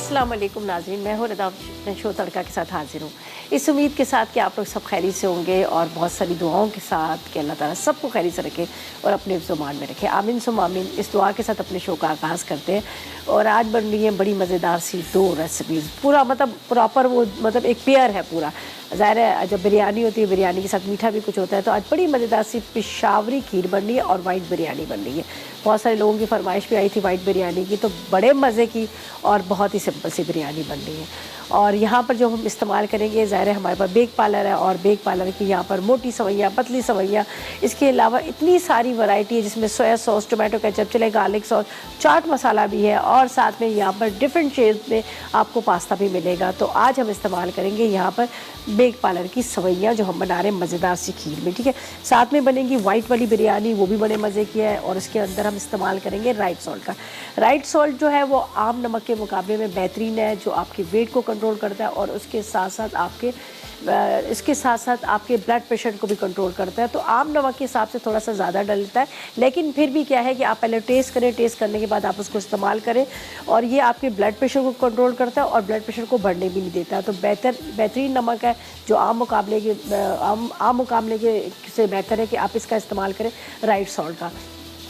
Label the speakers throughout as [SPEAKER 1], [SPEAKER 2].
[SPEAKER 1] अस्सलाम वालेकुम नाज़रीन, मैं हूँ रदा अपने शो तड़का के साथ हाजिर हूँ। इस उम्मीद के साथ कि आप लोग सब खैरियत से होंगे और बहुत सारी दुआओं के साथ कि अल्लाह ताला सबको खैरियत से रखे और अपने हिफ्ज़-ओ-मान में रखे। आमीन सुम्मा आमीन। इस दुआ के साथ अपने शो का आगाज़ करते हैं और आज बन रही है बड़ी मज़ेदार सी 2 रेसिपीज़। पूरा मतलब प्रॉपर वो मतलब एक पेयर है पूरा। ज़ाहिर है जब बिरयानी होती है, बिरयानी के साथ मीठा भी कुछ होता है, तो आज बड़ी मज़ेदार सी पेशावरी खीर बन रही है और वाइट बिरयानी बन रही है। बहुत सारे लोगों की फरमाइश भी आई थी वाइट बिरयानी की, तो बड़े मज़े की और बहुत ही सिंपल सी बिरयानी बन रही है। और यहाँ पर जो हम इस्तेमाल करेंगे, ज़ाहिर है हमारे पास बेक पार्लर है और बेक पार्लर की यहाँ पर मोटी सवैयाँ, पतली सवैयाँ, इसके अलावा इतनी सारी वैरायटी है जिसमें सोया सॉस, टोमेटो केचप चले, गार्लिक सॉस, चाट मसाला भी है और साथ में यहाँ पर डिफरेंट शेप में आपको पास्ता भी मिलेगा। तो आज हम इस्तेमाल करेंगे यहाँ पर बेक पार्लर की सवैयाँ जो हम बना रहे हैं मज़ेदार सी खीर में, ठीक है। साथ में बनेगी वाइट वाली बिरयानी, वो भी बड़े मज़े की है और इसके अंदर हम इस्तेमाल करेंगे राइट सॉल्ट का। राइट सॉल्ट जो है वो आम नमक के मुकाबले में बेहतरीन है, जो आपके वेट को कंट्रोल करता है और उसके साथ साथ आपके ब्लड प्रेशर को भी कंट्रोल करता है। तो आम नमक के हिसाब से थोड़ा सा ज़्यादा डलता है, लेकिन फिर भी क्या है कि आप पहले टेस्ट करें, टेस्ट करने के बाद आप उसको इस्तेमाल करें और ये आपके ब्लड प्रेशर को कंट्रोल करता है और ब्लड प्रेशर को बढ़ने भी नहीं देता। तो बेहतरीन नमक है जो आम मुकाबले के से बेहतर है कि आप इसका इस्तेमाल करें राइट सॉल्ट का।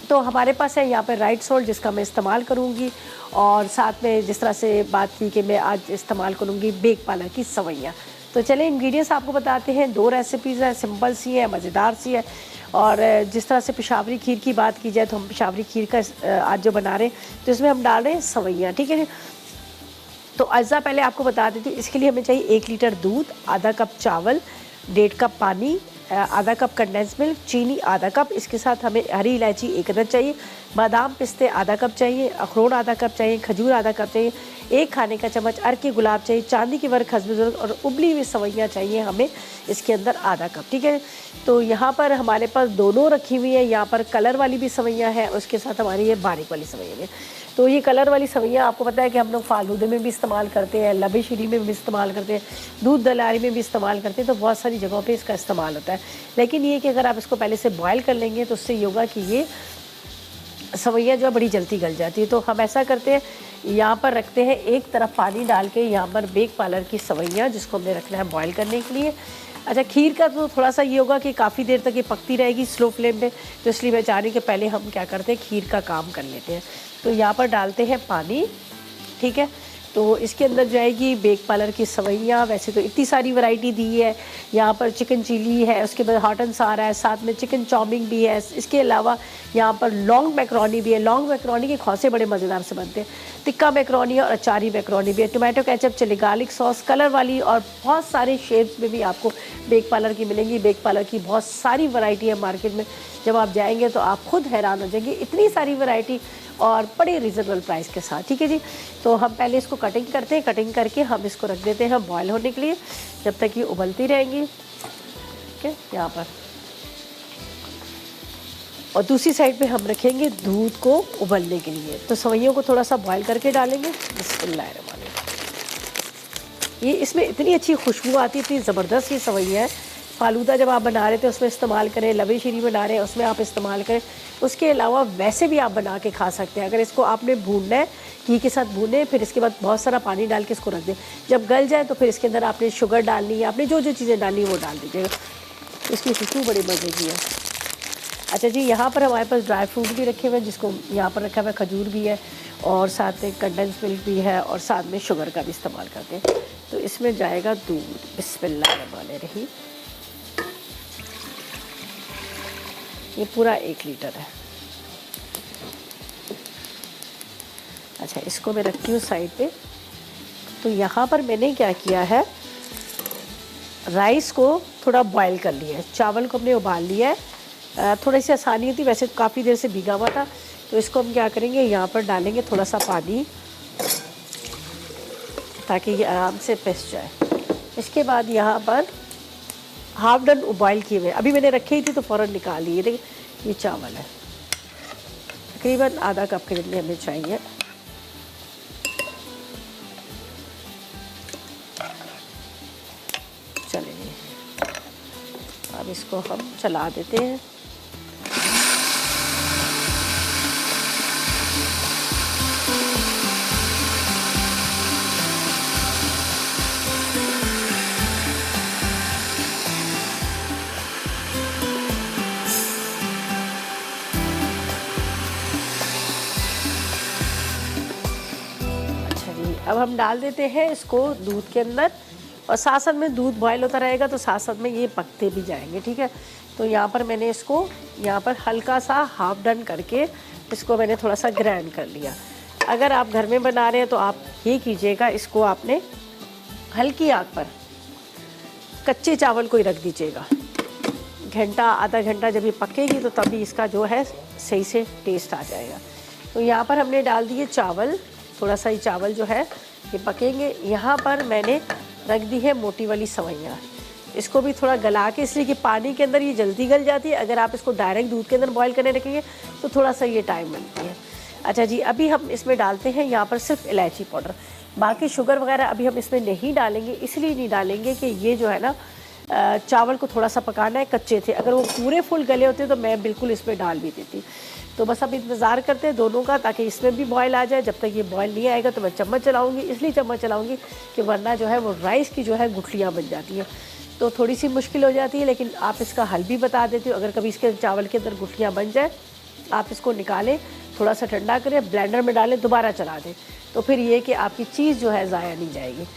[SPEAKER 1] तो हमारे पास है यहाँ पर राइट सॉल्ट जिसका मैं इस्तेमाल करूँगी और साथ में जिस तरह से बात की कि मैं आज इस्तेमाल करूँगी बेक पार्लर की सवैयाँ। तो चलें इंग्रेडिएंट्स आपको बताते हैं। 2 रेसिपीज़ हैं, सिंपल सी है, मज़ेदार सी है। और जिस तरह से पेशावरी खीर की बात की जाए तो हम पेशावरी खीर का आज जो बना रहे हैं तो इसमें हम डाल रहे हैं सवैयाँ, ठीक है। तो अज्जा पहले आपको बता देती हूँ, इसके लिए हमें चाहिए 1 लीटर दूध, आधा कप चावल, 1.5 कप पानी, आधा कप कंडेंस मिल्क, चीनी आधा कप, इसके साथ हमें हरी इलायची 1 अदद चाहिए, बादाम पिस्ते आधा कप चाहिए, अखरोट आधा कप चाहिए, खजूर आधा कप चाहिए, 1 खाने का चम्मच अरक के गुलाब चाहिए, चांदी की वर्क खसबुज़ और उबली हुई सवैयाँ चाहिए हमें इसके अंदर आधा कप, ठीक है। तो यहाँ पर हमारे पास दोनों रखी हुई है, यहाँ पर कलर वाली भी सवैयाँ है, उसके साथ हमारी ये बारीक वाली सवैयाँ है। तो ये कलर वाली सवैयाँ आपको पता है कि हम लोग फालूदे में भी इस्तेमाल करते हैं, लबे शीरी में भी इस्तेमाल करते हैं, दूध दलारी में भी इस्तेमाल करते हैं, तो बहुत सारी जगहों पे इसका इस्तेमाल होता है। लेकिन ये कि अगर आप इसको पहले से बॉयल कर लेंगे तो उससे ये होगा कि ये सवैयाँ जो है बड़ी जल्दी गल जाती है। तो हम ऐसा करते हैं, यहाँ पर रखते हैं एक तरफ पानी डाल के, यहाँ पर बेक पार्लर की सवैयाँ जिसको हमने रखना है बॉयल करने के लिए। अच्छा, खीर का तो थोड़ा सा ये होगा कि काफ़ी देर तक ये पकती रहेगी स्लो फ्लेम पे, तो इसलिए मैं चाह रही कि पहले हम क्या करते हैं खीर का काम कर लेते हैं। तो यहाँ पर डालते हैं पानी, ठीक है। तो इसके अंदर जाएगी बेक पार्लर की सवैयाँ। वैसे तो इतनी सारी वैरायटी दी है, यहाँ पर चिकन चिली है, उसके बाद हॉट एंड सार है, साथ में चिकन चाउमिन भी है, इसके अलावा यहाँ पर लॉन्ग मैकरोनी भी है। लॉन्ग मैकरोनी के खौसे बड़े मज़ेदार से बनते हैं, टिक्का मैकरोनी और अचारी मैकरोनी भी है, टोमेटो केचप चले, गार्लिक सॉस, कलर वाली और बहुत सारे शेप्स में भी आपको बेक पार्लर की मिलेंगी। बेक पार्लर की बहुत सारी वैरायटी है मार्केट में, जब आप जाएंगे तो आप खुद हैरान हो जाएंगे, इतनी सारी वैरायटी और बड़े रिजनेबल प्राइस के साथ, ठीक है जी। तो हम पहले इसको कटिंग करते हैं, कटिंग करके हम इसको रख देते हैं बॉयल होने के लिए जब तक ये उबलती रहेंगी, ठीक है, यहाँ पर। और दूसरी साइड पे हम रखेंगे दूध को उबलने के लिए। तो सवैयों को थोड़ा सा बॉयल करके डालेंगे। बिस्मिल्लाहिर्रहमानिर्रहीम। ये इसमें इतनी अच्छी खुशबू आती है, इतनी ज़बरदस्त ये सवैयाँ है। फालूदा जब आप बना रहे थे उसमें इस्तेमाल करें, लबे शीरी बना रहे हैं उसमें आप इस्तेमाल करें। उसके अलावा वैसे भी आप बना के खा सकते हैं। अगर इसको आपने भूनना है, घी के साथ भूनें, फिर इसके बाद बहुत सारा पानी डाल के इसको रख दें। जब गल जाए तो फिर इसके अंदर आपने शुगर डालनी है, आपने जो जो चीज़ें डालनी है वो डाल दीजिएगा। इसकी खुशबू बड़ी मज़े की है। अच्छा जी, यहाँ पर हमारे पास ड्राई फ्रूट भी रखे हुए हैं, जिसको यहाँ पर रखा हुआ है, खजूर भी है और साथ में कंडेंस मिल्क भी है और साथ में शुगर का भी इस्तेमाल करते हैं। तो इसमें जाएगा दूध। बिस्मिल्लाहिर्रहमानिर्रहीम। ये पूरा 1 लीटर है। अच्छा, इसको मैं रखती हूँ साइड पे। तो यहाँ पर मैंने क्या किया है, राइस को थोड़ा बॉयल कर लिया है, चावल को हमने उबाल लिया है। थोड़ी सी आसानी होती, वैसे तो काफ़ी देर से भीगा हुआ था। तो इसको हम क्या करेंगे, यहाँ पर डालेंगे थोड़ा सा पानी ताकि ये आराम से पिस जाए। इसके बाद यहाँ पर हाफ डन बॉयल किए हुए, अभी मैंने रखे ही थी तो फ़ौरन निकाल लिए। देखिए ये चावल है, तकरीबन आधा कप के जितने हमें चाहिए। चलिए अब इसको हम चला देते हैं। अब हम डाल देते हैं इसको दूध के अंदर, और साथ साथ में दूध बॉयल होता रहेगा तो साथ साथ में ये पकते भी जाएंगे, ठीक है। तो यहाँ पर मैंने इसको यहाँ पर हल्का सा हाफ डन करके इसको मैंने थोड़ा सा ग्राइंड कर लिया। अगर आप घर में बना रहे हैं तो आप ये कीजिएगा, इसको आपने हल्की आंच पर कच्चे चावल को ही रख दीजिएगा, घंटा आधा घंटा जब ये पकेगी तो तभी इसका जो है सही से टेस्ट आ जाएगा। तो यहाँ पर हमने डाल दिए चावल, थोड़ा सा ही चावल जो है ये पकेंगे। यहाँ पर मैंने रख दी है मोटी वाली सवैयाँ, इसको भी थोड़ा गला के, इसलिए कि पानी के अंदर ये जल्दी गल जाती है। अगर आप इसको डायरेक्ट दूध के अंदर बॉईल करने रखेंगे तो थोड़ा सा ये टाइम लगती है। अच्छा जी, अभी हम इसमें डालते हैं यहाँ पर सिर्फ इलायची पाउडर, बाकी शुगर वगैरह अभी हम इसमें नहीं डालेंगे। इसलिए नहीं डालेंगे कि ये जो है ना चावल को थोड़ा सा पकाना है, कच्चे थे। अगर वो पूरे फुल गले होते तो मैं बिल्कुल इसमें डाल भी देती। तो बस अब इंतज़ार करते हैं दोनों का, ताकि इसमें भी बॉयल आ जाए। जब तक ये बॉयल नहीं आएगा तो मैं चम्मच चलाऊँगी, इसलिए चम्मच चलाऊँगी कि वरना जो है वो राइस की जो है गुठलियाँ बन जाती हैं, तो थोड़ी सी मुश्किल हो जाती है। लेकिन आप इसका हल भी बता देती हो, अगर कभी इसके चावल के अंदर गुठलियाँ बन जाए, आप इसको निकालें, थोड़ा सा ठंडा करें, ब्लेंडर में डालें, दोबारा चला दें, तो फिर ये कि आपकी चीज़ जो है ज़ाया नहीं जाएगी।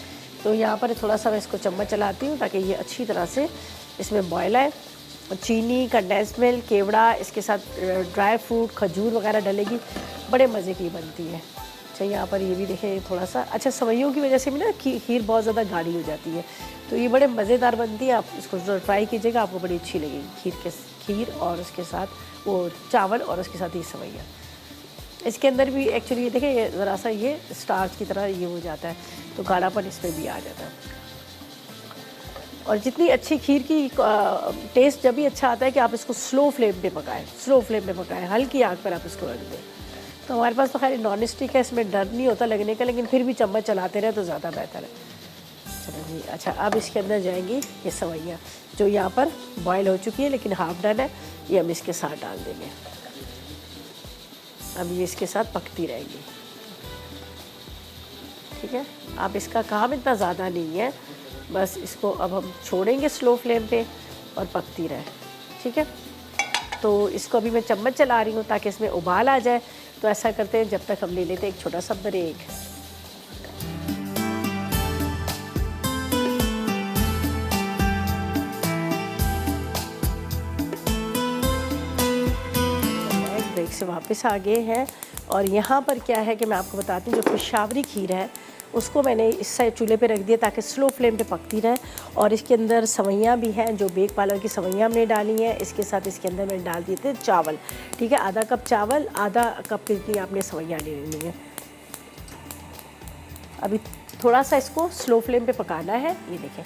[SPEAKER 1] तो यहाँ पर थोड़ा सा मैं इसको चम्मच चलाती हूँ ताकि ये अच्छी तरह से इसमें बॉयल आए। चीनी, कंडेंस मिल्क, केवड़ा, इसके साथ ड्राई फ्रूट, खजूर वगैरह डलेगी, बड़े मज़े की बनती है। अच्छा, यहाँ पर ये भी देखें थोड़ा सा, अच्छा सवैयों की वजह से भी ना खीर बहुत ज़्यादा गाढ़ी हो जाती है, तो ये बड़े मज़ेदार बनती है। आप इसको ट्राई कीजिएगा, आपको बड़ी अच्छी लगेगी। खीर और उसके साथ वो चावल और उसके साथ ये सवैया। इसके अंदर भी एक्चुअली ये देखें ज़रा सा ये स्टार्च की तरह ये हो जाता है, तो गाढ़ापन इसमें भी आ जाता है। और जितनी अच्छी खीर की टेस्ट जब भी अच्छा आता है कि आप इसको स्लो फ्लेम पे पकाएं, हल्की आग पर आप इसको रख दें। तो हमारे पास तो खैर नॉन स्टिक है, इसमें डर नहीं होता लगने का, लेकिन फिर भी चम्मच चलाते रहे तो ज़्यादा बेहतर है। चलो जी, अच्छा अब इसके अंदर जाएंगी ये सवैयाँ जो यहाँ पर बॉयल हो चुकी है लेकिन हाफ डन है, ये हम इसके साथ डाल देंगे। अब ये इसके साथ पकती रहेगी, ठीक है। आप इसका काम इतना ज़्यादा नहीं है, बस इसको अब हम छोड़ेंगे स्लो फ्लेम पे और पकती रहे, ठीक है। तो इसको अभी मैं चम्मच चला रही हूँ ताकि इसमें उबाल आ जाए। तो ऐसा करते हैं, जब तक हम ले लेते हैं एक छोटा सा ब्रेक। ब्रेक से वापस आ गए हैं, और यहाँ पर क्या है कि मैं आपको बताती हूँ, जो पेशावरी खीर है उसको मैंने इस साइड चूल्हे पे रख दिया ताकि स्लो फ्लेम पे पकती रहे। और इसके अंदर सवैयाँ भी हैं, जो बेक पार्लर की सवैयाँ हमने डाली हैं। इसके साथ इसके अंदर मैंने डाल दिए थे चावल, ठीक है। आधा कप चावल, आधा कप कितनी आपने सवैयाँ ले लेनी है। अभी थोड़ा सा इसको स्लो फ्लेम पे पकाना है, ये देखें।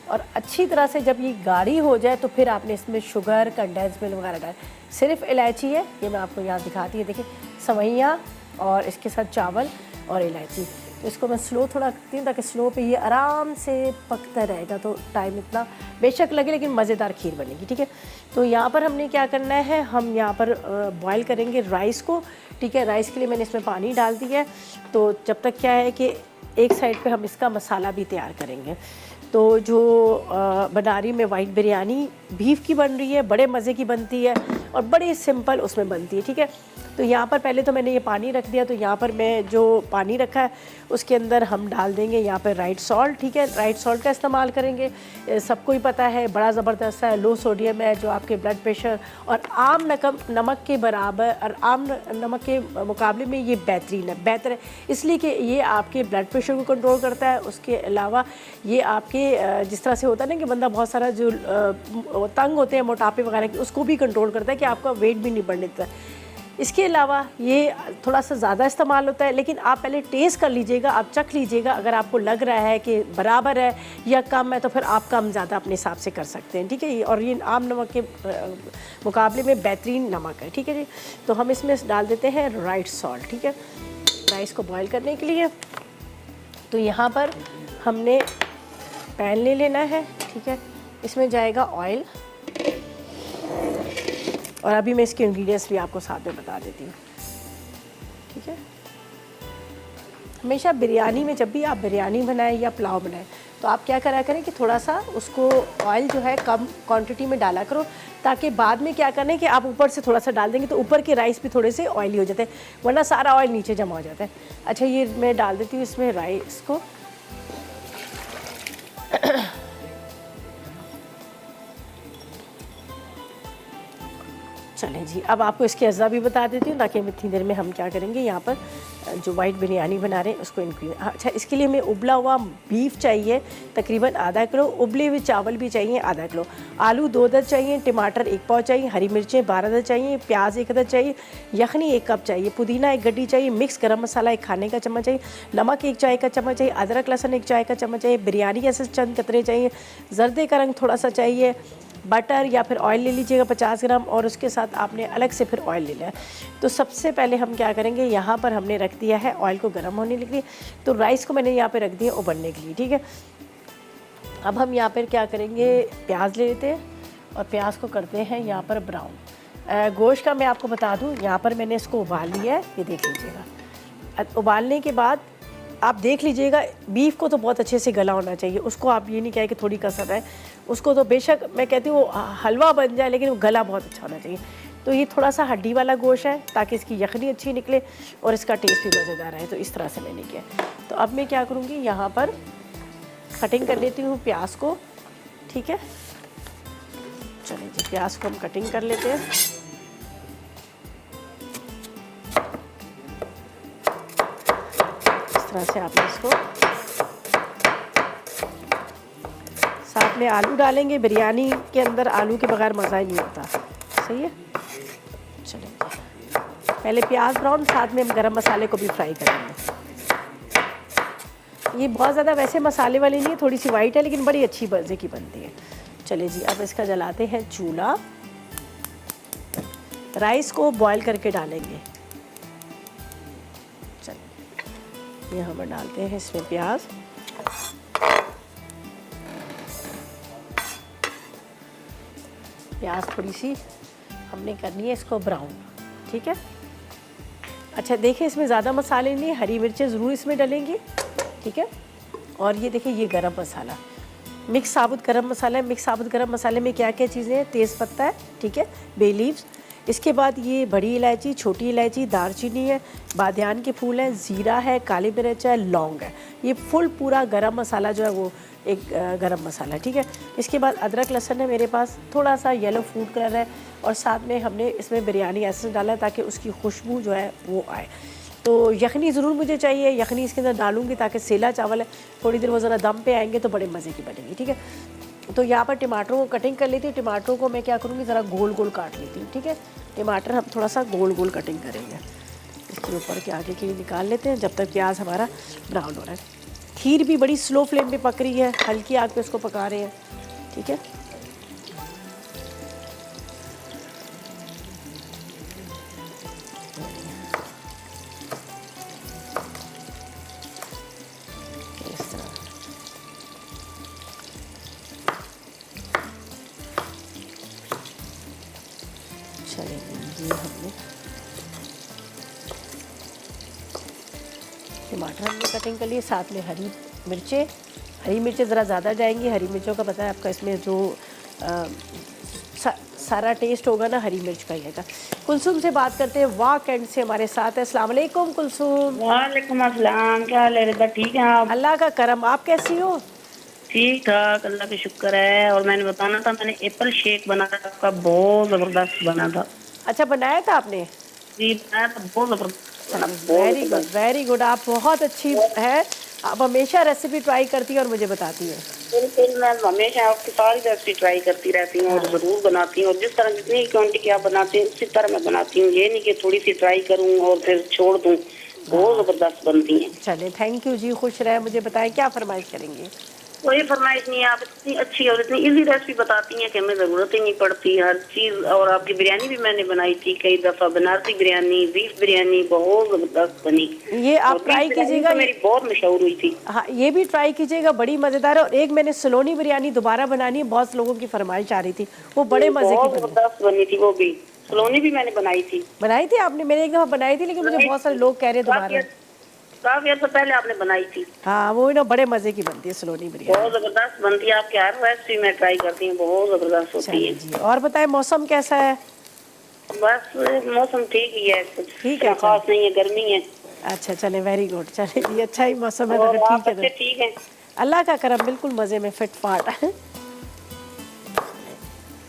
[SPEAKER 1] और अच्छी तरह से जब ये गाढ़ी हो जाए तो फिर आपने इसमें शुगर, कंडेंस मिल्क वगैरह डाल। सिर्फ इलायची है, ये मैं आपको यहाँ दिखाती है, देखिए सवैयाँ और इसके साथ चावल और इलायची। तो इसको मैं स्लो थोड़ा रखती हूँ ताकि स्लो पे ये आराम से पकता रहेगा, तो टाइम इतना बेशक लगे लेकिन मज़ेदार खीर बनेगी, ठीक है। तो यहाँ पर हमने क्या करना है, हम यहाँ पर बॉयल करेंगे राइस को, ठीक है। राइस के लिए मैंने इसमें पानी डाल दिया है। तो जब तक क्या है कि एक साइड पे हम इसका मसाला भी तैयार करेंगे। तो जो बना रही मैं वाइट बिरयानी बीफ की बन रही है, बड़े मज़े की बनती है और बड़ी सिंपल उसमें बनती है, ठीक है। तो यहाँ पर पहले तो मैंने ये पानी रख दिया, तो यहाँ पर मैं जो पानी रखा है उसके अंदर हम डाल देंगे यहाँ पर राइट सॉल्ट, ठीक है। राइट सॉल्ट का इस्तेमाल करेंगे, सबको ही पता है बड़ा ज़बरदस्त है, लो सोडियम है, जो आपके ब्लड प्रेशर और आम नमक के बराबर और आम नमक के मुकाबले में ये बेहतरीन है, बेहतर है, इसलिए कि ये आपके ब्लड प्रेशर को कंट्रोल करता है। उसके अलावा ये आपके जिस तरह से होता है ना कि बंदा बहुत सारा जो तंग होते हैं मोटापे वगैरह की, उसको भी कंट्रोल करता है कि आपका वेट भी नहीं बढ़ने देता। इसके अलावा ये थोड़ा सा ज़्यादा इस्तेमाल होता है, लेकिन आप पहले टेस्ट कर लीजिएगा, आप चख लीजिएगा। अगर आपको लग रहा है कि बराबर है या कम है तो फिर आप कम ज़्यादा अपने हिसाब से कर सकते हैं, ठीक है। और ये आम नमक के मुकाबले में बेहतरीन नमक है, ठीक है जी। तो हम इसमें डाल देते हैं राइट सॉल्ट, ठीक है, राइस को बॉयल करने के लिए। तो यहाँ पर हमने पैन ले लेना है, ठीक है। इसमें जाएगा ऑयल, और अभी मैं इसके इंग्रेडिएंट्स भी आपको साथ में बता देती हूँ, ठीक है। हमेशा बिरयानी में, जब भी आप बिरयानी बनाएं या पुलाव बनाएं, तो आप क्या करा करें कि थोड़ा सा उसको ऑयल जो है कम क्वांटिटी में डाला करो, ताकि बाद में क्या करना है कि आप ऊपर से थोड़ा सा डाल देंगे तो ऊपर के राइस भी थोड़े से ऑयली हो जाते हैं, वरना सारा ऑयल नीचे जमा हो जाता है। अच्छा, ये मैं डाल देती हूँ इसमें राइस को। चलें जी, अब आपको इसके अज़ा भी बता देती हूँ ताकि इतनी देर में हम क्या करेंगे, यहाँ पर जो वाइट बिरयानी बना रहे हैं उसको इंक्रीज। अच्छा, इसके लिए हमें उबला हुआ बीफ चाहिए तकरीबन आधा किलो, उबले हुए चावल भी चाहिए आधा किलो, आलू 2 अदद चाहिए, टमाटर 1 पाव चाहिए, हरी मिर्चें 12 अदद चाहिए, प्याज 1 अदद चाहिए, यखनी 1 कप चाहिए, पुदीना 1 गड्डी चाहिए, मिक्स गरम मसाला 1 खाने का चम्मच चाहिए, नमक 1 चाय का चम्मच चाहिए, अदरक लहसुन 1 चाय का चम्मच चाहिए, बिरयानी के चंद कतरे चाहिए, जर्दे का रंग थोड़ा सा चाहिए, बटर या फिर ऑयल ले लीजिएगा 50 ग्राम, और उसके साथ आपने अलग से फिर ऑयल ले लिया है। तो सबसे पहले हम क्या करेंगे, यहाँ पर हमने रख दिया है ऑयल को गर्म होने के लिए, तो राइस को मैंने यहाँ पे रख दिया उबलने के लिए, ठीक है। अब हम यहाँ पर क्या करेंगे, प्याज ले लेते हैं और प्याज को करते हैं यहाँ पर ब्राउन। गोश्त का मैं आपको बता दूँ, यहाँ पर मैंने इसको उबाल लिया है, ये देख लीजिएगा। उबालने के बाद आप देख लीजिएगा, बीफ को तो बहुत अच्छे से गला होना चाहिए, उसको आप ये नहीं कहे कि थोड़ी कसर है, उसको तो बेशक मैं कहती हूँ हलवा बन जाए लेकिन वो गला बहुत अच्छा होना चाहिए। तो ये थोड़ा सा हड्डी वाला गोश्त है ताकि इसकी यखनी अच्छी निकले और इसका टेस्ट भी मज़ेदार है, तो इस तरह से मैंने किया। तो अब मैं क्या करूँगी, यहाँ पर कटिंग कर लेती हूँ प्याज को, ठीक है। चलिए जी, प्याज को हम कटिंग कर लेते हैं। इस तरह से आपने इसको, साथ में आलू डालेंगे, बिरयानी के अंदर आलू के बगैर मज़ा ही नहीं होता, सही है। चलिए, पहले प्याज ब्राउन, साथ में हम गरम मसाले को भी फ्राई करेंगे। ये बहुत ज़्यादा वैसे मसाले वाली नहीं है, थोड़ी सी वाइट है लेकिन बड़ी अच्छी मज़े की बनती है। चलिए जी, अब इसका जलाते हैं चूल्हा, राइस को बॉईल करके डालेंगे। चलिए, ये हम डालते हैं इसमें प्याज, प्याज थोड़ी सी हमने करनी है इसको ब्राउन, ठीक है। अच्छा, देखिए इसमें ज़्यादा मसाले नहीं, हरी मिर्चें ज़रूर इसमें डलेंगी, ठीक है। और ये देखिए, ये गरम मसाला, मिक्स साबुत गरम मसाला है। मिक्स साबुत गरम मसाले में क्या क्या चीज़ें हैं, तेज़ पत्ता है, ठीक है, बे लीव्स, इसके बाद ये बड़ी इलायची, छोटी इलायची, दालचीनी है, बादियान के फूल हैं, ज़ीरा है, काली मिर्च है, लौंग है। ये फुल पूरा गरम मसाला जो है वो एक गरम मसाला, ठीक है। इसके बाद अदरक लहसुन है मेरे पास, थोड़ा सा येलो फूड कलर है, और साथ में हमने इसमें बिरयानी एसेंस डाला है ताकि उसकी खुशबू जो है वो आए। तो यखनी ज़रूर मुझे चाहिए, यखनी इसके अंदर डालूंगी ताकि सेला चावल है, थोड़ी देर वो ज़रा दम पे आएंगे तो बड़े मज़े की बनेगी, ठीक है। तो यहाँ पर टमाटरों को कटिंग कर लेती हूँ। टमाटरों को मैं क्या करूँगी, ज़रा गोल गोल काट लेती हूँ, ठीक है। टमाटर हम थोड़ा सा गोल गोल कटिंग करेंगे, इसके ऊपर के आगे के लिए निकाल लेते हैं जब तक प्याज हमारा ब्राउन हो रहा है। खीर भी बड़ी स्लो फ्लेम पे पक रही है, हल्की आग पे इसको पका रहे हैं, ठीक है। इस तरह चलिए, ये हमने टमाटर हमने कटिंग कर लिए, साथ में हरी मिर्चें ज़रा ज़्यादा जाएंगी। हरी मिर्चों का पता है आपका, इसमें जो सारा टेस्ट होगा ना हरी मिर्च का ही आएगा। कुलसुम से बात करते हैं, वाह कैंट से हमारे साथ है। अस्सलाम वालेकुम कुलसुम।
[SPEAKER 2] वालेकुम अस्सलाम, क्या हाल है रिदा, ठीक है आप?
[SPEAKER 1] अल्लाह का करम, आप कैसी हो?
[SPEAKER 2] ठीक ठाक, अल्लाह का शुक्र है। और मैंने बताना था, मैंने एप्पल शेक बनाया था, आपका बहुत ज़बरदस्त बना था।
[SPEAKER 1] अच्छा, बनाया था आपने?
[SPEAKER 2] जी बनाया था, बहुत ज़बरदस्त बना,
[SPEAKER 1] वेरी गुड, वेरी गुड, आप बहुत अच्छी है। आप हमेशा रेसिपी ट्राई करती हैं और मुझे बताती हैं।
[SPEAKER 2] बिल्कुल, मैं हमेशा आपकी सारी रेसिपी ट्राई करती रहती हूँ और ज़रूर बनाती हूँ, और जिस तरह जितनी क्वांटिटी आप बनाती हैं उसी तरह मैं बनाती हूँ। ये नहीं कि थोड़ी सी ट्राई करूँ और फिर छोड़ दूँ, बहुत ज़बरदस्त बनती हैं।
[SPEAKER 1] चले, थैंक यू जी, खुश रहे। मुझे बताएं क्या फरमाइश करेंगे?
[SPEAKER 2] कोई फरमाइश नहीं है, आप इतनी अच्छी और इतनी इजी रेसिपी बताती हैं कि हमें ज़रूरत ही नहीं पड़ती हर चीज़। और आपकी बिरयानी भी मैंने बनाई थी कई दफ़ा, बनारसी बिरयानी, बीफ बिरयानी बहुत ज़बरदस्त बनी।
[SPEAKER 1] ये आप ट्राई कीजिएगा,
[SPEAKER 2] मेरी बहुत मशहूर हुई थी।
[SPEAKER 1] हाँ, ये भी ट्राई कीजिएगा, बड़ी मज़ेदार है। और एक मैंने सलोनी बिरयानी दोबारा बनानी है, बहुत लोगों की फरमाइश आ रही थी, वो बड़े मज़े की
[SPEAKER 2] ज़बरदस्त बनी थी। वो भी सलोनी भी मैंने बनाई थी
[SPEAKER 1] आपने? मैंने एक दफ़ा बनाई थी लेकिन मुझे बहुत सारे लोग कह रहे हैं दोबारा।
[SPEAKER 2] काफी अर्सा पहले आपने बनाई थी।
[SPEAKER 1] हाँ वो ना बड़े मजे की बनती है सलोनी बिरयानी।
[SPEAKER 2] बहुत जबरदस्त बनती है, आपकी हर रेसिपी में ट्राई करती हूँ, बहुत जबरदस्त होती
[SPEAKER 1] चलिए
[SPEAKER 2] है।
[SPEAKER 1] जी, और बताएं मौसम कैसा है?
[SPEAKER 2] बस मौसम ठीक ही है, कुछ
[SPEAKER 1] ठीक है,
[SPEAKER 2] इतना
[SPEAKER 1] चल।
[SPEAKER 2] खास नहीं है, गर्मी है।
[SPEAKER 1] अच्छा चले, वेरी गुड, चले जी, अच्छा ही मौसम है तो
[SPEAKER 2] और
[SPEAKER 1] फिर
[SPEAKER 2] आप
[SPEAKER 1] ठीक है।
[SPEAKER 2] बच्चे
[SPEAKER 1] तो
[SPEAKER 2] ठीक हैं?
[SPEAKER 1] अल्लाह का करम, बिल्कुल मज़े में फिट फाट।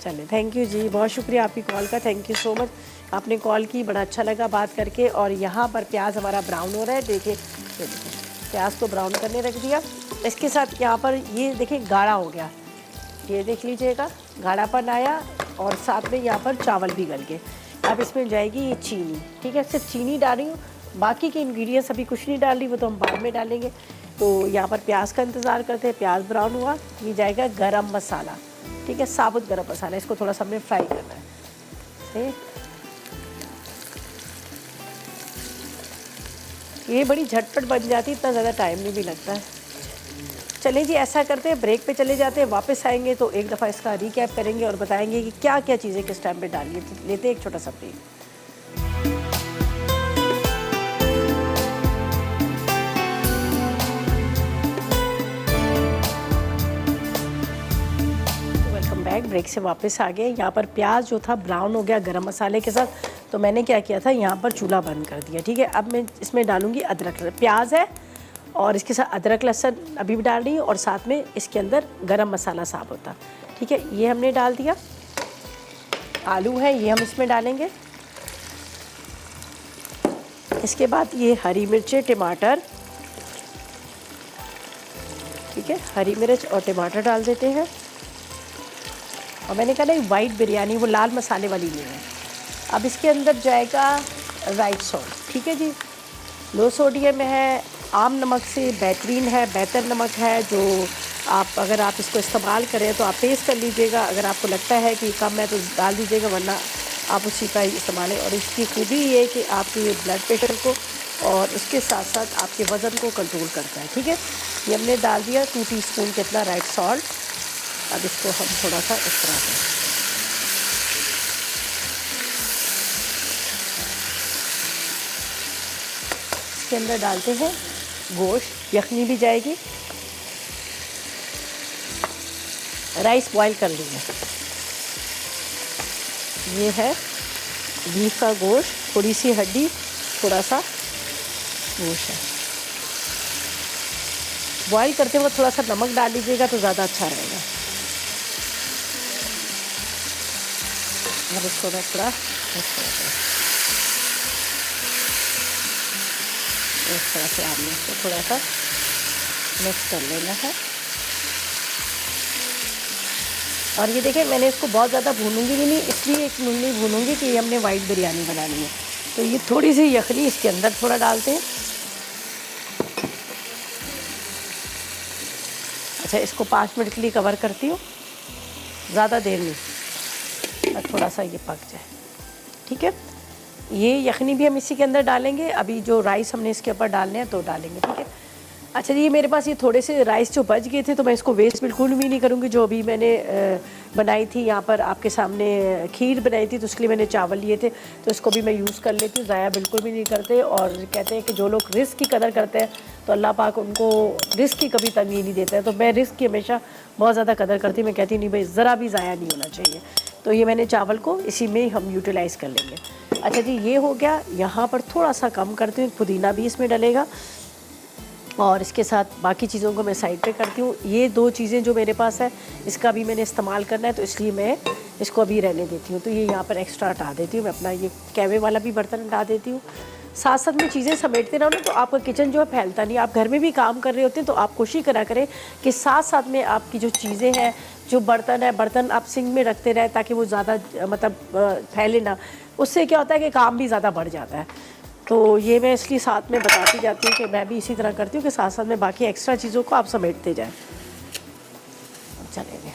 [SPEAKER 1] चले, थैंक यू जी, बहुत शुक्रिया आपकी कॉल का, थैंक यू सो मच, आपने कॉल की, बड़ा अच्छा लगा बात करके। और यहाँ पर प्याज हमारा ब्राउन हो रहा है, देखिए ये देखिए प्याज को ब्राउन करने रख दिया। इसके साथ यहाँ पर ये देखिए गाढ़ा हो गया, ये देख लीजिएगा गाढ़ापन आया, और साथ में यहाँ पर चावल भी गल गए। अब इसमें जाएगी ये चीनी, ठीक है, सिर्फ चीनी डाल रही हूँ, बाकी के इंग्रेडिएंट्स अभी कुछ नहीं डाल रही, वो तो हम बाद में डालेंगे। तो यहाँ पर प्याज का इंतज़ार करते हैं, प्याज ब्राउन हुआ, ये जाएगा गरम मसाला, ठीक है, साबुत गरम मसाला, इसको थोड़ा सा हमें फ्राई करना है, ठीक? ये बड़ी झटपट बन जाती है, इतना ज़्यादा टाइम नहीं भी लगता है। चलें जी, ऐसा करते हैं, ब्रेक पे चले जाते हैं, वापस आएंगे तो एक दफ़ा इसका रिकैप करेंगे और बताएंगे कि क्या क्या चीज़ें किस टाइम पे डालनी है। तो लेते हैं एक छोटा सा ब्रेक। वेलकम बैक, ब्रेक से वापस आ गए। यहाँ पर प्याज जो था ब्राउन हो गया गरम मसाले के साथ, तो मैंने क्या किया था, यहाँ पर चूल्हा बंद कर दिया, ठीक है। अब मैं इसमें डालूँगी अदरक, प्याज है और इसके साथ अदरक लहसुन अभी भी डाल रही हूँ, और साथ में इसके अंदर गरम मसाला साबुत था, ठीक है, ये हमने डाल दिया। आलू है ये हम इसमें डालेंगे। इसके बाद ये हरी मिर्चें, टमाटर, ठीक है, हरी मिर्च और टमाटर डाल देते हैं। और मैंने कहा नहीं वाइट बिरयानी, वो लाल मसाले वाली नहीं है। अब इसके अंदर जाएगा राइट सॉल्ट, ठीक है जी, लो सोडियम है, आम नमक से बेहतरीन है, बेहतर नमक है, जो अगर आप इसको इस्तेमाल करें तो आप टेस्ट कर लीजिएगा, अगर आपको लगता है कि कम है तो डाल दीजिएगा, वरना आप उसी का ही इस्तेमाल है। और इसकी खूबी ये है कि आपके ब्लड प्रेशर को और उसके साथ साथ आपके वज़न को कंट्रोल करता है, ठीक है। ये हमने डाल दिया 2 टीस्पून कितना राइट सॉल्ट। अब इसको हम थोड़ा सा इस तरह से, इसके अंदर डालते हैं गोश्त, यखनी भी जाएगी, राइस बॉईल कर लेंगे। ये है बीफ का गोश्त, थोड़ी सी हड्डी, थोड़ा सा गोश्त है। बॉईल करते वक्त थोड़ा सा नमक डाल दीजिएगा तो ज़्यादा अच्छा रहेगा। अब इसको मैं थोड़ा इस तरह से आपने इसको थोड़ा सा मिक्स कर लेना है। और ये देखिए मैंने इसको बहुत ज़्यादा भूनूंगी भी नहीं, इसलिए एक नहीं भूनूंगी कि ये हमने वाइट बिरयानी बनानी है। तो ये थोड़ी सी यखनी इसके अंदर थोड़ा डालते हैं। अच्छा, इसको 5 मिनट के लिए कवर करती हूँ, ज़्यादा देर नहीं, और थोड़ा सा ये पक जाए, ठीक है। ये यखनी भी हम इसी के अंदर डालेंगे, अभी जो राइस हमने इसके ऊपर डालने हैं तो डालेंगे, ठीक है। अच्छा जी, मेरे पास ये थोड़े से राइस जो बच गए थे तो मैं इसको वेस्ट बिल्कुल भी नहीं करूँगी। जो अभी मैंने बनाई थी यहाँ पर आपके सामने, खीर बनाई थी, तो उसके लिए मैंने चावल लिए थे, तो इसको भी मैं यूज़ कर लेती हूँ, ज़ाया बिल्कुल भी नहीं करते। और कहते हैं कि जो लोग रिस्क की कदर करते हैं तो अल्लाह पाक उनको रिस्क की कभी तंगी नहीं देता है। तो मैं रिस्क की हमेशा बहुत ज़्यादा कदर करती हूँ, मैं कहती नहीं भाई ज़रा भी ज़ाया नहीं होना चाहिए। तो ये मैंने चावल को इसी में हम यूटिलाइज़ कर लेंगे। अच्छा जी, ये हो गया। यहाँ पर थोड़ा सा कम करती हूँ, पुदीना भी इसमें डलेगा, और इसके साथ बाकी चीज़ों को मैं साइड पे करती हूँ। ये 2 चीज़ें जो मेरे पास है, इसका भी मैंने इस्तेमाल करना है, तो इसलिए मैं इसको अभी रहने देती हूँ। तो ये यहाँ पर एक्स्ट्रा हटा देती हूँ मैं, अपना ये कैवे वाला भी बर्तन हटा देती हूँ। साथ साथ में चीज़ें समेटते रहो ना, तो आपका किचन जो है फैलता नहीं। आप घर में भी काम कर रहे होते हैं तो आप कोशिश करा करें कि साथ साथ में आपकी जो चीज़ें हैं, जो बर्तन है, बर्तन आप सिंक में रखते रहें, ताकि वो ज़्यादा मतलब फैले ना। उससे क्या होता है कि काम भी ज़्यादा बढ़ जाता है। तो ये मैं इसलिए साथ में बताती जाती हूँ कि मैं भी इसी तरह करती हूँ कि साथ साथ में बाकी एक्स्ट्रा चीज़ों को आप समेटते जाएं। चलेंगे।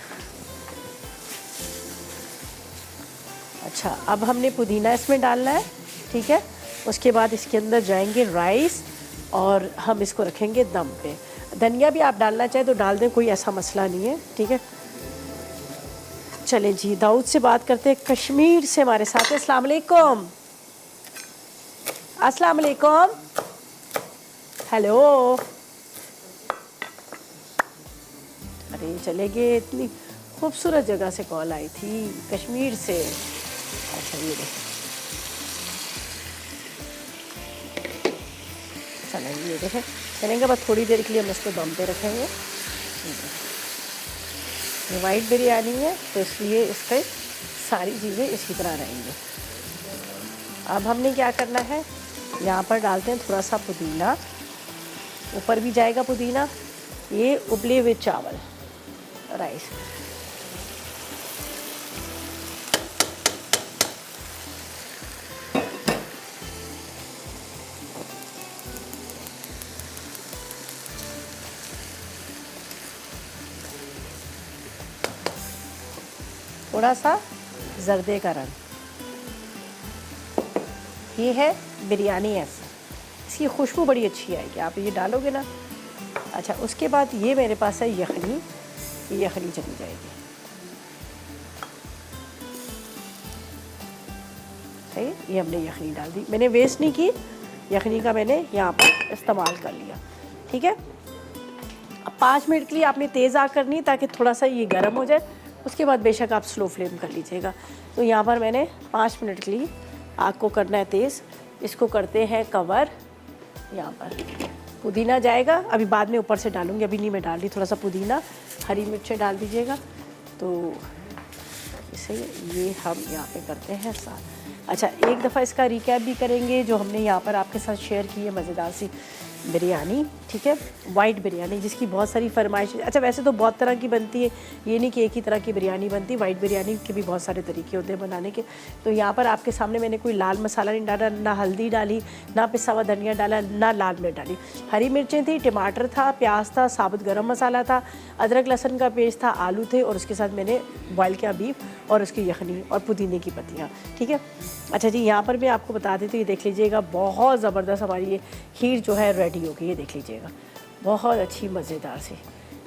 [SPEAKER 1] अच्छा, अब हमने पुदीना इसमें डालना है, ठीक है। उसके बाद इसके अंदर जाएंगे राइस, और हम इसको रखेंगे दम पे। धनिया भी आप डालना चाहें तो डाल दें, कोई ऐसा मसला नहीं है, ठीक है। चलें जी, दाऊद से बात करते हैं, कश्मीर से हमारे साथ है। अस्सलाम वालेकुम। अस्सलाम वालेकुम। हेलो। अरे चले गए, इतनी खूबसूरत जगह से कॉल आई थी, कश्मीर से। अच्छा ये देख, चलेंगे, ये देखें चलेंगे, बस थोड़ी देर के लिए हम इसको दम पे रखेंगे। ये वाइट बिरयानी है तो इसलिए इस पर सारी चीज़ें इसी तरह रहेंगी। अब हमने क्या करना है, यहाँ पर डालते हैं थोड़ा सा पुदीना, ऊपर भी जाएगा पुदीना। ये उबले हुए चावल, राइस, थोड़ा सा जर्दे का रंग, ये है बिरयानी ऐसा, इसकी खुशबू बड़ी अच्छी आएगी, आप ये डालोगे ना। अच्छा उसके बाद ये मेरे पास है यखनी, ये यखनी चली जाएगी, सही। ये हमने यखनी डाल दी, मैंने वेस्ट नहीं की, यखनी का मैंने यहाँ पर इस्तेमाल कर लिया, ठीक है। अब 5 मिनट के लिए आपने तेज़ आग करनी है ताकि थोड़ा सा ये गर्म हो जाए, उसके बाद बेशक आप स्लो फ्लेम कर लीजिएगा। तो यहाँ पर मैंने 5 मिनट के लिए आग को करना है तेज़। इसको करते हैं कवर। यहाँ पर पुदीना जाएगा, अभी बाद में ऊपर से डालूंगी, अभी नहीं मैं डाल रही। थोड़ा सा पुदीना, हरी मिर्चें डाल दीजिएगा। तो इसे ये हम यहाँ पे करते हैं साथ। अच्छा एक दफ़ा इसका रिकैप भी करेंगे जो हमने यहाँ पर आपके साथ शेयर की है, मज़ेदार सी बिरयानी, ठीक है, वाइट बिरयानी, जिसकी बहुत सारी फरमाइश। अच्छा वैसे तो बहुत तरह की बनती है, ये नहीं कि एक ही तरह की बिरयानी बनती है, वाइट बिरयानी के भी बहुत सारे तरीके होते हैं बनाने के। तो यहाँ पर आपके सामने मैंने कोई लाल मसाला नहीं डाला, ना हल्दी डाली, ना पिसा हुआ धनिया डाला, ना लाल मिर्च डाली। हरी मिर्चें थी, टमाटर था, प्याज था, साबुत गरम मसाला था, अदरक लहसुन का पेस्ट था, आलू थे, और उसके साथ मैंने बॉयल किया बीफ और उसकी यखनी और पुदीने की पत्तियाँ, ठीक है। अच्छा जी यहाँ पर मैं आपको बता देती हूँ, ये देख लीजिएगा, बहुत ज़बरदस्त हमारी ये खीर जो है रेडी होगी, ये देख लीजिएगा, बहुत अच्छी मज़ेदार सी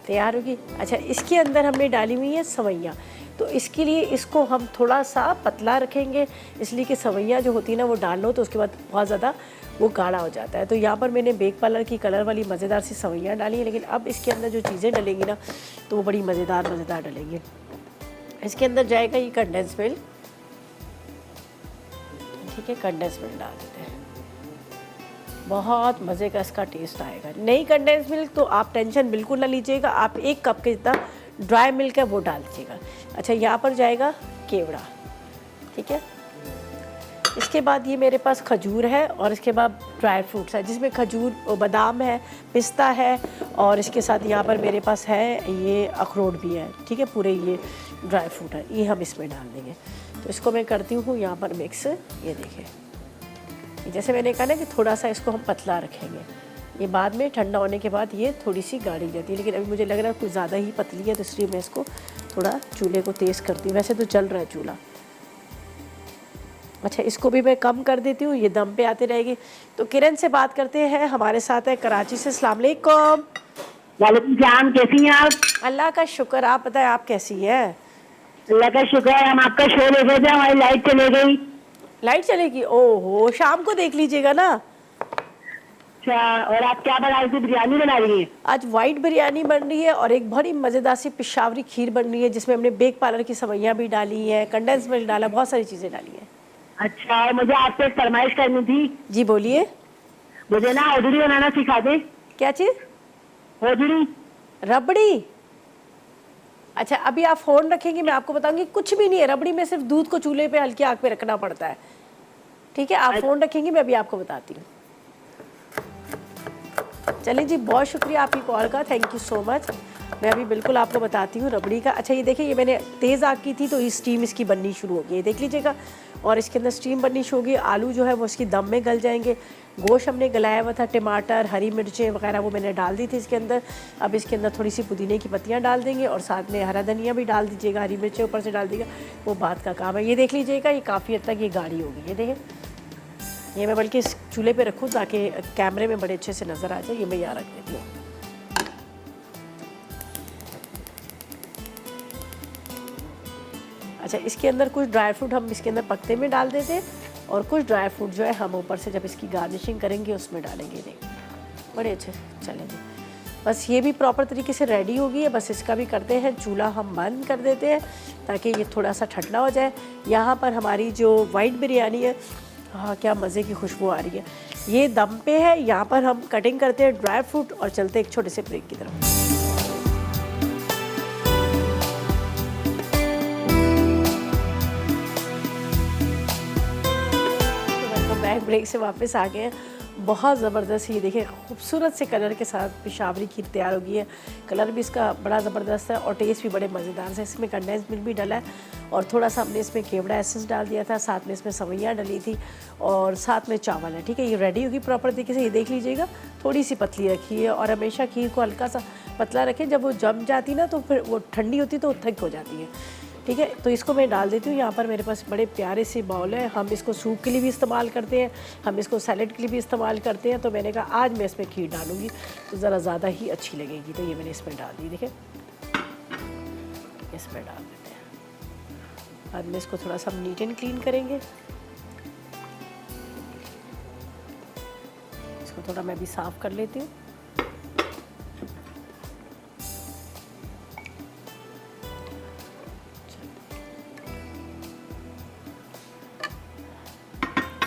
[SPEAKER 1] तैयार होगी। अच्छा इसके अंदर हमने डाली हुई है सवैयाँ, तो इसके लिए इसको हम थोड़ा सा पतला रखेंगे, इसलिए कि सवैयाँ जो होती है ना वो डाल लो तो उसके बाद बहुत ज़्यादा वो गाढ़ा हो जाता है। तो यहाँ पर मैंने बेक पार्लर की कलर वाली मज़ेदार सी सवैयाँ डाली है, लेकिन अब इसके अंदर जो चीज़ें डलेंगी ना तो वो बड़ी मज़ेदार डलेंगी। इसके अंदर जाएगा ये कंडेंस मिल्क, ठीक है, कंडेंस मिल्क डाल देते हैं, बहुत मज़े का इसका टेस्ट आएगा। नहीं कंडेंस मिल्क तो आप टेंशन बिल्कुल ना लीजिएगा, आप 1 कप के जितना ड्राई मिल्क है वो डाल दीजिएगा। अच्छा यहाँ पर जाएगा केवड़ा, ठीक है। इसके बाद ये मेरे पास खजूर है और इसके बाद ड्राई फ्रूट्स है, जिसमें खजूर, बादाम है, पिस्ता है, और इसके साथ यहाँ पर मेरे पास है ये अखरोट भी है, ठीक है, पूरे ये ड्राई फ्रूट है, ये हम इसमें डाल देंगे। तो इसको मैं करती हूँ यहाँ पर मिक्स, ये देखिए, जैसे मैंने कहा ना कि थोड़ा सा इसको हम पतला रखेंगे, ये बाद में ठंडा होने के बाद ये थोड़ी सी गाढ़ी जाती है, लेकिन अभी मुझे लग रहा है कुछ ज़्यादा ही पतली है, तो इसलिए मैं इसको थोड़ा चूल्हे को तेज़ करती हूँ। वैसे तो चल रहा है चूल्हा। अच्छा इसको भी मैं कम कर देती हूँ, ये दम पे आती रहेगी। तो किरण से बात करते हैं, हमारे साथ है कराची से। अस्सलाम वालेकुम।
[SPEAKER 2] वालेकुम सलाम, कैसी हैं आप?
[SPEAKER 1] अल्लाह का शुक्र, आप बताएं आप कैसी है?
[SPEAKER 2] अल्लाह का शुक्र है, हम आपका शो देख रहे थे, हमारी लाइट चले गई।
[SPEAKER 1] लाइट चलेगी? ओहो, शाम को देख लीजिएगा ना।
[SPEAKER 2] अच्छा, और आप क्या बना रही थी? बिरयानी बना रही है?
[SPEAKER 1] आज वाइट बिरयानी बन रही है और एक बड़ी मज़ेदार सी पेशावरी खीर बन रही है, जिसमें हमने बेक पार्लर की सवैयाँ भी डाली है, कंडेंस मिल्क डाला, बहुत सारी चीज़ें डाली हैं।
[SPEAKER 2] अच्छा, और मुझे आपसे एक फरमाइश करनी थी।
[SPEAKER 1] जी बोलिए।
[SPEAKER 2] मुझे ना होजड़ी बनाना सिखा दे।
[SPEAKER 1] क्या चीज़?
[SPEAKER 2] होजड़ी।
[SPEAKER 1] रबड़ी? अच्छा अभी आप फ़ोन रखेंगे, मैं आपको बताऊंगी, कुछ भी नहीं है रबड़ी में, सिर्फ दूध को चूल्हे पे हल्की आग पे रखना पड़ता है, ठीक है। आप फ़ोन रखेंगे, मैं अभी आपको बताती हूँ। चलिए जी, बहुत शुक्रिया आपकी कॉल का, थैंक यू सो मच। मैं अभी बिल्कुल आपको बताती हूँ रबड़ी का। अच्छा ये देखिए, ये मैंने तेज़ आग की थी तो ये स्टीम इसकी बननी शुरू हो गई है, देख लीजिएगा, और इसके अंदर स्टीम बननी शुरू हो गई। आलू जो है वो इसकी दम में गल जाएंगे। गोश्त हमने गलाया हुआ था, टमाटर, हरी मिर्चें वगैरह वो मैंने डाल दी थी इसके अंदर। अब इसके अंदर थोड़ी सी पुदीने की पत्तियाँ डाल देंगे और साथ में हरा धनिया भी डाल दीजिएगा, हरी मिर्चें ऊपर से डाल दीजिएगा, वो बात का काम है। ये देख लीजिएगा, ये काफ़ी हद तक ये गाढ़ी होगी, ये देखें। ये मैं बल्कि इस चूल्हे पे रखूँ ताकि कैमरे में बड़े अच्छे से नज़र आ जाए, ये मैं यहाँ रख देती हूँ। अच्छा इसके अंदर कुछ ड्राई फ्रूट हम इसके अंदर पकते में डाल देते हैं और कुछ ड्राई फ्रूट जो है हम ऊपर से जब इसकी गार्निशिंग करेंगे उसमें डालेंगे। बड़े अच्छे। चलें जी, बस ये भी प्रॉपर तरीके से रेडी हो गई है। बस इसका भी करते हैं, चूल्हा हम बंद कर देते हैं ताकि ये थोड़ा सा ठंडा हो जाए। यहाँ पर हमारी जो वाइट बिरयानी है, हाँ क्या मज़े की खुशबू आ रही है। ये दम पे है। यहाँ पर हम कटिंग करते हैं ड्राई फ्रूट और चलते हैं एक छोटे से ब्रेक की तरफ। बैक ब्रेक से वापस आ गए हैं। बहुत ज़बरदस्त, ये देखिए खूबसूरत से कलर के साथ पेशावरी खीर तैयार हो गई है। कलर भी इसका बड़ा ज़बरदस्त है और टेस्ट भी बड़े मज़ेदार से। इसमें कंडेंस मिल्क भी डाला है और थोड़ा सा हमने इसमें केवड़ा एसेंस डाल दिया था, साथ में इसमें सवैयाँ डली थी और साथ में चावल है। ठीक है, ये रेडी होगी प्रॉपर तरीके से। ये देख लीजिएगा, थोड़ी सी पतली रखी है और हमेशा खीर को हल्का सा पतला रखें। जब वो जम जाती ना तो फिर वो ठंडी होती तो थिक हो जाती है। ठीक है, तो इसको मैं डाल देती हूँ। यहाँ पर मेरे पास बड़े प्यारे से बाउल है। हम इसको सूप के लिए भी इस्तेमाल करते हैं, हम इसको सैलेड के लिए भी इस्तेमाल करते हैं। तो मैंने कहा आज मैं इसमें खीर डालूँगी तो ज़रा ज़्यादा ही अच्छी लगेगी। तो ये मैंने इसमें डाल दी, देखिए इसमें डाल देते हैं। बाद में इसको थोड़ा सा हम नीट एंड क्लीन करेंगे। इसको थोड़ा मैं भी साफ़ कर लेती हूँ।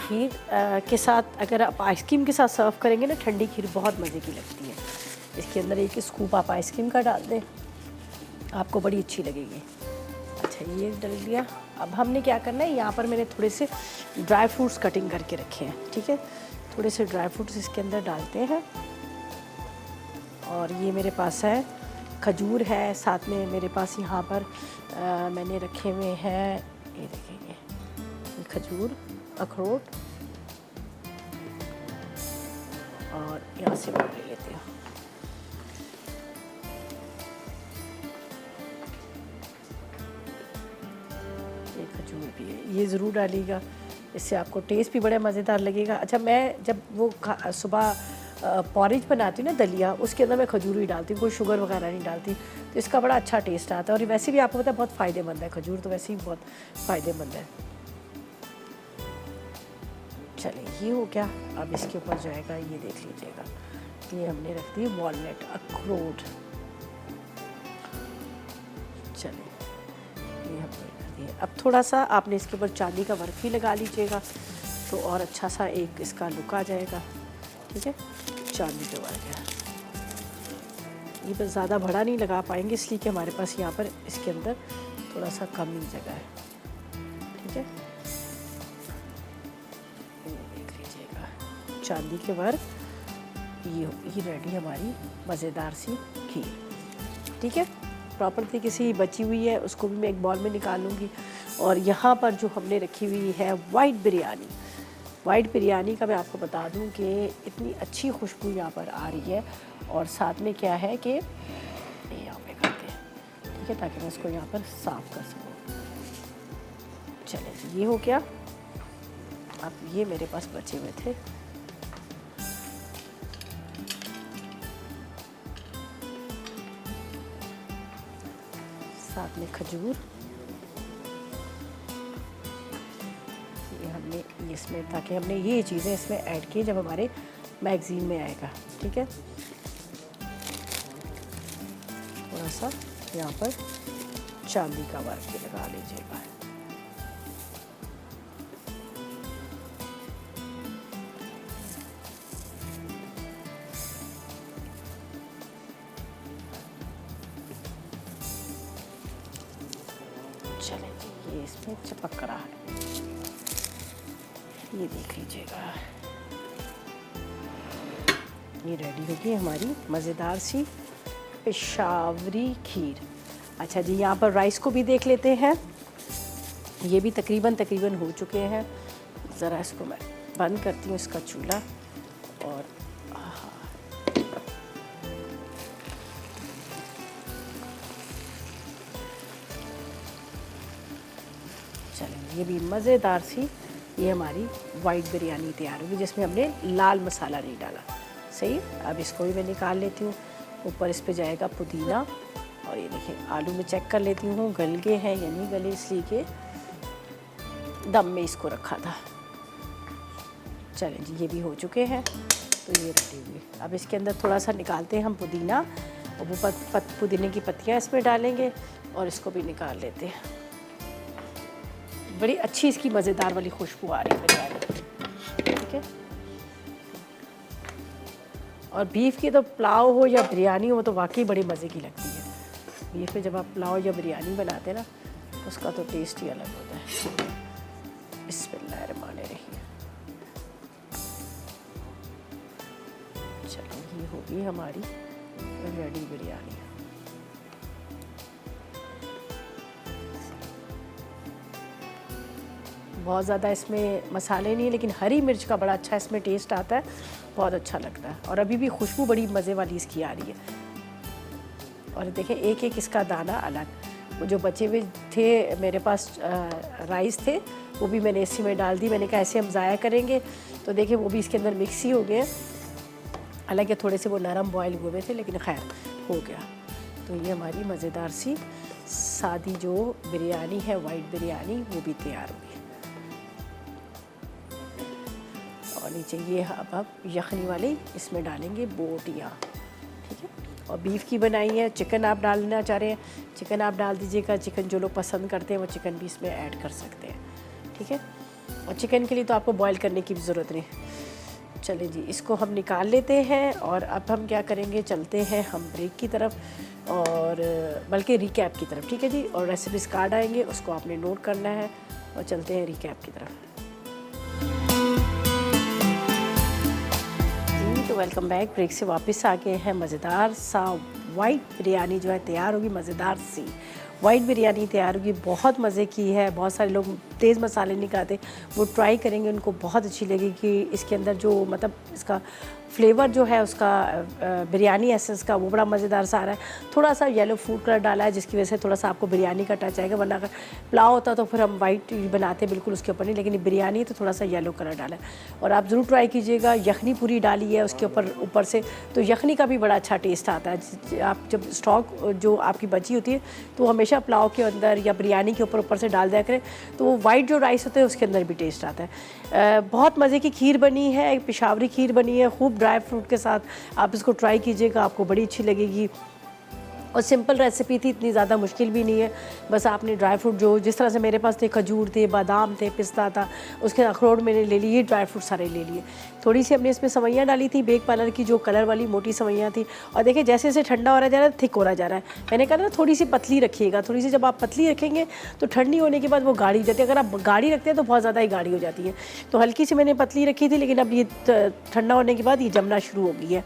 [SPEAKER 1] खीर के साथ अगर आप आइसक्रीम के साथ सर्व करेंगे ना, ठंडी खीर बहुत मज़े की लगती है। इसके अंदर एक स्कूप आप आइसक्रीम का डाल दें, आपको बड़ी अच्छी लगेगी। अच्छा, ये डल दिया। अब हमने क्या करना है, यहाँ पर मैंने थोड़े से ड्राई फ्रूट्स कटिंग करके रखे हैं। ठीक है, थोड़े से ड्राई फ्रूट्स इसके अंदर डालते हैं। और ये मेरे पास है खजूर है, साथ में मेरे पास यहाँ पर मैंने रखे हुए हैं, ये देखेंगे, ये खजूर, अखरोट और यहाँ से मैं ले लेती हूँ। ये खजूर भी है, ये ज़रूर डालिएगा, इससे आपको टेस्ट भी बड़ा मज़ेदार लगेगा। अच्छा, मैं जब वो सुबह पॉरेज बनाती हूँ ना, दलिया, उसके अंदर मैं खजूर ही डालती हूँ, कोई शुगर वगैरह नहीं डालती, तो इसका बड़ा अच्छा टेस्ट आता है। और वैसे भी आपको पता है बहुत फ़ायदेमंद है खजूर, तो वैसे ही बहुत फ़ायदेमंद है। चलिए, ये हो गया। अब इसके ऊपर जाएगा, ये देख लीजिएगा, ये हमने रख दी वॉलनट, अखरोट। चलिए, ये हमने कर दिया। अब थोड़ा सा आपने इसके ऊपर चांदी का वर्क भी लगा लीजिएगा तो और अच्छा सा एक इसका लुक आ जाएगा। ठीक है, चांदी का वर्क है। ये बस ज़्यादा बड़ा नहीं लगा पाएंगे इसलिए कि हमारे पास यहाँ पर इसके अंदर थोड़ा सा कम ही जगह है। ठीक है, देख लीजिएगा, चांदी के वर्क। ये रेडी हमारी मज़ेदार सी खीर। ठीक है, प्रॉपर तरीके से ये बची हुई है, उसको भी मैं एक बॉल में निकाल लूँगी। और यहाँ पर जो हमने रखी हुई है वाइट बिरयानी, वाइट बिरयानी का मैं आपको बता दूं कि इतनी अच्छी खुशबू यहाँ पर आ रही है। और साथ में क्या है कि यहाँ पे करते हैं, ठीक है, ताकि मैं इसको यहाँ पर साफ़ कर सकूँ। चलिए, ये हो गया। अब ये मेरे पास बचे हुए थे, साथ में खजूर, हमने इसमें, ताकि हमने ये चीज़ें इसमें ऐड की जब हमारे मैगज़ीन में आएगा। ठीक है, थोड़ा सा यहाँ पर चांदी का वर्क भी लगा लीजिएगा। चलिए, ये इसमें चिपक रहा है, ये देख लीजिएगा, ये रेडी होगी हमारी मज़ेदार सी पेशावरी खीर। अच्छा जी, यहाँ पर राइस को भी देख लेते हैं। ये भी तकरीबन हो चुके हैं। ज़रा इसको मैं बंद करती हूँ, इसका चूल्हा। और चलिए, ये भी मज़ेदार सी ये हमारी वाइट बिरयानी तैयार होगी, जिसमें हमने लाल मसाला नहीं डाला। सही, अब इसको भी मैं निकाल लेती हूँ। ऊपर इस पे जाएगा पुदीना। और ये देखिए, आलू में चेक कर लेती हूँ गल गए हैं या नहीं गले, इसलिए कि दम में इसको रखा था। चलें जी, ये भी हो चुके हैं। तो ये रेडी हुई। अब इसके अंदर थोड़ा सा निकालते हैं हम पुदीना, और वो पुदीने की पत्तियाँ इसमें डालेंगे और इसको भी निकाल लेते हैं। बड़ी अच्छी इसकी मज़ेदार वाली खुशबू आ रही है बिरयानी, ठीक है। और बीफ की तो पुलाव हो या बिरयानी हो तो वाकई बड़ी मज़े की लगती है। बीफ पे जब आप पुलाव या बिरयानी बनाते हैं ना, उसका तो टेस्ट ही अलग होता है। बिस्मिल्लाहिर्रहमानिर्रहीम। चलो ये होगी हमारी रेडी बिरयानी। बहुत ज़्यादा इसमें मसाले नहीं है, लेकिन हरी मिर्च का बड़ा अच्छा इसमें टेस्ट आता है, बहुत अच्छा लगता है। और अभी भी खुशबू बड़ी मज़े वाली इसकी आ रही है। और देखें एक एक इसका दाना अलग। वो जो बचे हुए थे मेरे पास राइस थे, वो भी मैंने इसी में डाल दी। मैंने कहा ऐसे हम ज़ाया करेंगे, तो देखें वो भी इसके अंदर मिक्स ही हो गए। हालांकि थोड़े से वो नरम बॉयल हुए हुए थे, लेकिन खैर हो गया। तो ये हमारी मज़ेदार सी सादी जो बिरयानी है, वाइट बिरयानी, वो भी तैयार हो गई। और नीचे ये अब यखनी वाली इसमें डालेंगे बोटियाँ, ठीक है। और बीफ की बनाई है। चिकन आप डालना चाह रहे हैं, चिकन आप डाल दीजिएगा। चिकन जो लोग पसंद करते हैं वो चिकन भी इसमें ऐड कर सकते हैं, ठीक है। और चिकन के लिए तो आपको बॉईल करने की भी ज़रूरत नहीं। चलिए जी, इसको हम निकाल लेते हैं। और अब हम क्या करेंगे, चलते हैं हम ब्रेक की तरफ, और बल्कि रिकैप की तरफ, ठीक है जी। और रेसिपीज़ कार्ड आएंगे, उसको आपने नोट करना है, और चलते हैं रिकैप की तरफ। तो वेलकम बैक। ब्रेक से वापस आ गए हैं। मज़ेदार सा वाइट बिरयानी जो है तैयार होगी। मज़ेदार सी वाइट बिरयानी तैयार होगी, बहुत मज़े की है। बहुत सारे लोग तेज़ मसाले नहीं खाते, वो ट्राई करेंगे, उनको बहुत अच्छी लगेगी। इसके अंदर जो मतलब इसका फ्लेवर जो है उसका बिरयानी एसेंस का, वो बड़ा मज़ेदार सा आ रहा है। थोड़ा सा येलो फूड कलर डाला है, जिसकी वजह से थोड़ा सा आपको बिरयानी का टच आएगा। वरना अगर पुलाव होता तो फिर हम वाइट बनाते बिल्कुल उसके ऊपर नहीं, लेकिन बिरयानी तो थोड़ा सा येलो कलर डाला है। और आप ज़रूर ट्राई कीजिएगा। यखनी पूरी डाली है उसके ऊपर से, तो यखनी का भी बड़ा अच्छा टेस्ट आता है। आप जब स्टॉक जो आपकी बची होती है, तो हमेशा पुलाव के अंदर या बिरयानी के ऊपर से डाल दिया करें, तो वो वाइट जो राइस होते हैं उसके अंदर भी टेस्ट आता है। बहुत मज़े की खीर बनी है, एक पेशावरी खीर बनी है, खूब ड्राई फ्रूट के साथ। आप इसको ट्राई कीजिएगा, आपको बड़ी अच्छी लगेगी। और सिंपल रेसिपी थी, इतनी ज़्यादा मुश्किल भी नहीं है। बस आपने ड्राई फ्रूट जो जिस तरह से मेरे पास थे, खजूर थे, बादाम थे, पिस्ता था, उसके अखरोट मैंने ले लिए, ड्राई फ्रूट सारे ले लिए। थोड़ी सी हमने इसमें सवैयाँ डाली थी, बेक पार्लर की जो कलर वाली मोटी सवैयाँ थी। और देखिए जैसे जैसे ठंडा हो रहा जा रहा है, थिक हो रहा जा रहा है। मैंने कहा ना थोड़ी सी पतली रखिएगा, थोड़ी सी जब आप पतली रखेंगे तो ठंडी होने के बाद वो गाढ़ी हो जाती है। अगर आप गाढ़ी रखते हैं तो बहुत ज़्यादा ही गाढ़ी हो जाती है। तो हल्की सी मैंने पतली रखी थी, लेकिन अब ये ठंडा होने के बाद ये जमना शुरू हो गई है।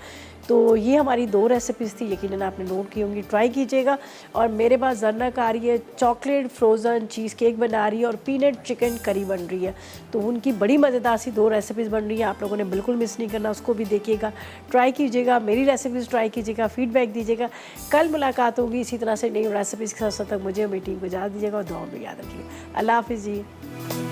[SPEAKER 1] तो ये हमारी 2 रेसिपीज़ थी, यकीनन आपने नोट की होंगी, ट्राई कीजिएगा। और मेरे पास ज़रनक आ रही है, चॉकलेट फ्रोज़न चीज़ केक बना रही है, और पीनट चिकन करी बन रही है। तो उनकी बड़ी मज़ेदार सी 2 रेसिपीज़ बन रही है, आप लोगों ने बिल्कुल मिस नहीं करना। उसको भी देखिएगा, ट्राई कीजिएगा, मेरी रेसिपीज़ ट्राई कीजिएगा, फीडबैक दीजिएगा। कल मुलाकात होगी इसी तरह से नई रेसिपीज़ के साथ। तक मुझे और मेरी टीम को इजाज़त दीजिएगा, और दुआ में याद रखिएगा। अल्लाह हाफ़िज़ जी।